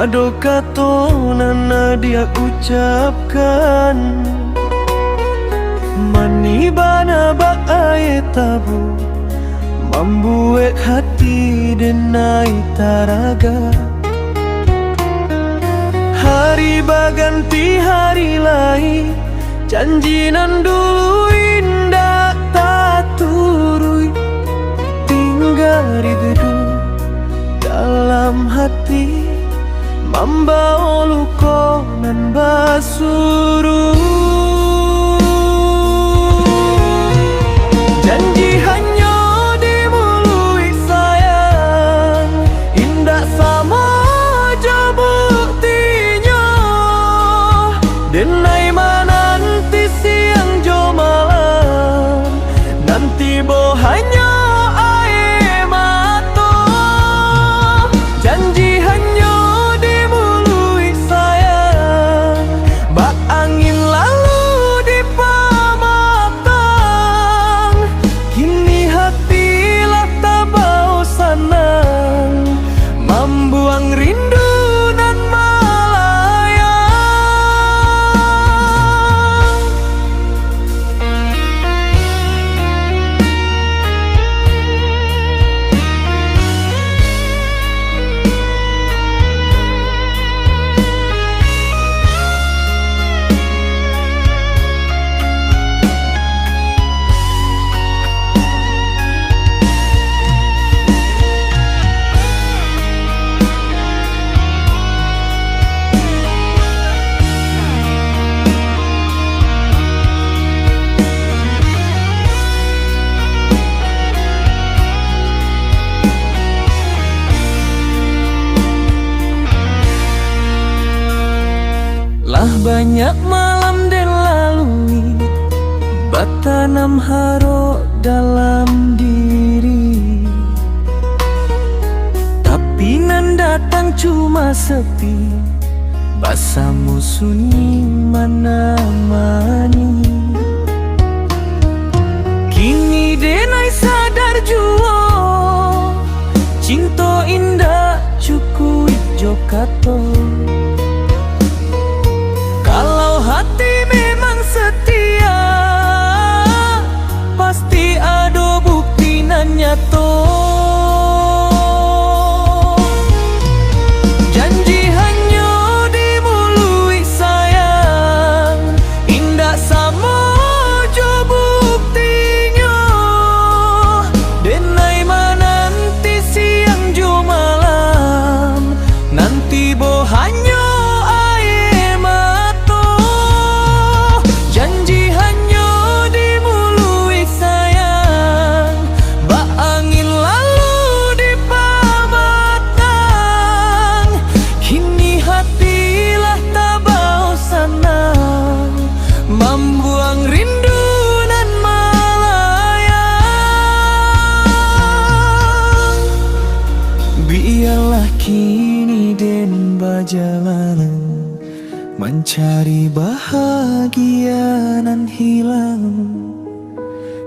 Pado kato nana dia ucapkan, mani bana bak aye tabu, membuat hati denai taraga. Hari baganti hari lain, janji nan dulu indah tak turui, tinggal di gedung dalam hati, membawa luka nan basuru. Janji hanya dimului sayang, indah sama aja buktinya. Denai mana nanti siang jo malam, nanti boh hanya air mata. Janji hanya dimului sayang, bak angin lalu di pamatang. Kini hatilah tak bau senang, membuang rindu nan melayang. Lah banyak malam dan lalui, batanam haro dalam diri. Tapi nan datang cuma sepi, basamu sunyi mana mani. Kini denai sadar jua, cinta indah cukup jokato. Kalau hati memang setia, pasti ada bukti nan nyato. Janji hanya dimului sayang, indah sama jo buktinya. Denai mana nanti siang jo malam, nanti boh hanya air mata. Janji hanya dimului sayang, bak angin lalu di pamatang. Kini hatilah tak bau senang, membuang rindu nan melayang. Biarlah kini den berjalanan, mencari bahagia nan hilang.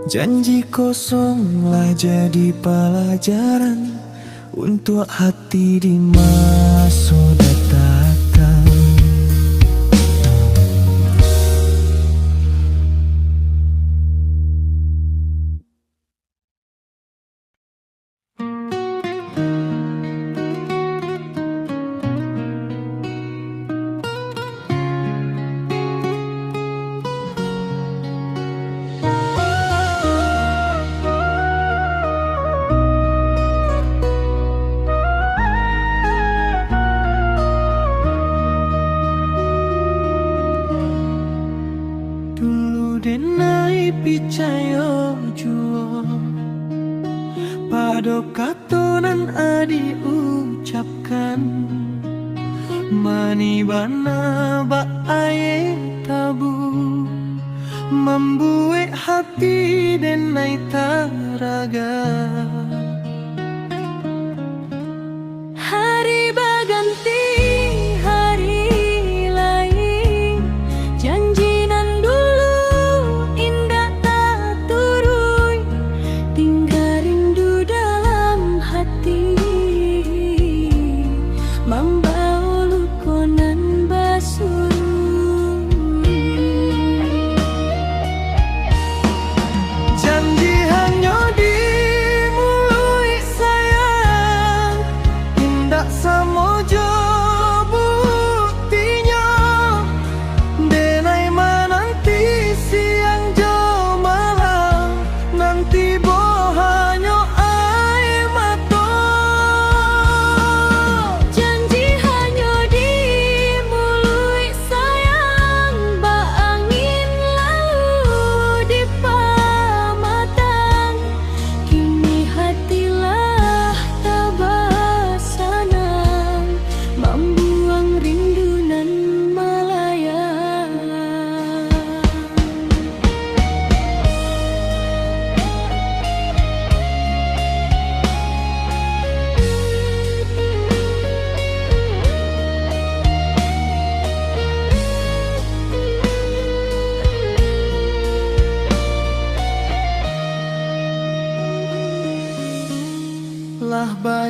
Janji kosonglah jadi pelajaran untuk hati di masa datang. Dulu denai picayo juo, pado kato nan adi ucapkan, mani bana bak aye tabu, membuat hati denai taraga. Hari baganti hari lain, janji nan dulu indah tak turui, tinggal rindu dalam hati, membawa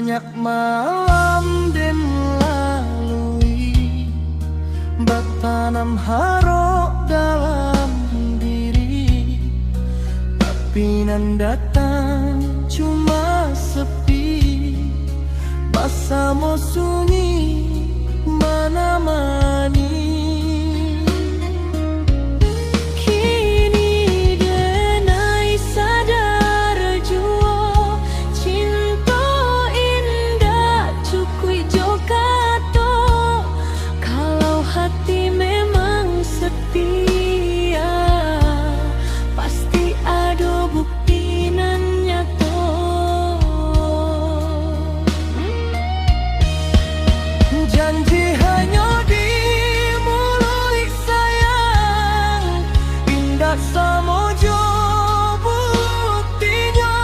Banyak malam dan lalui, bertanam harap dalam diri, tapi nan datang cuma sepi, bersama sunyi menemani. Janji hanya di mulut sayang, indah samojo buktinya.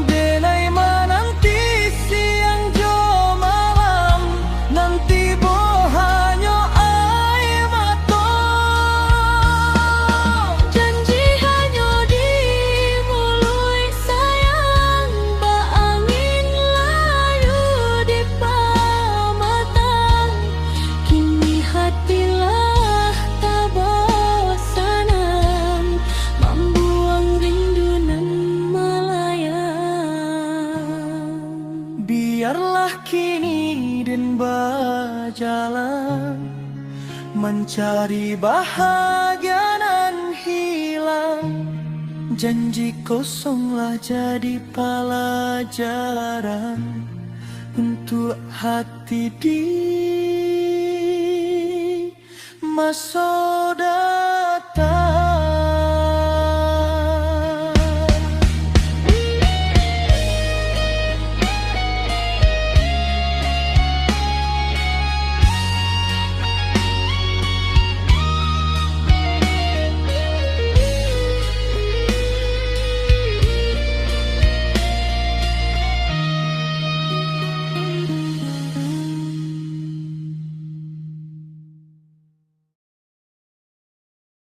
Denai menanti siang jo malam, nanti boh hanya air mata. Janji hanya di mulut sayang, angin layu di pamatang. Kini hatilah tak bosanan, membuang rindu nan melayang. Biarlah kini dan berjalan, mencari bahagia nan hilang. Janji kosonglah jadi pelajaran untuk hati di masa datang.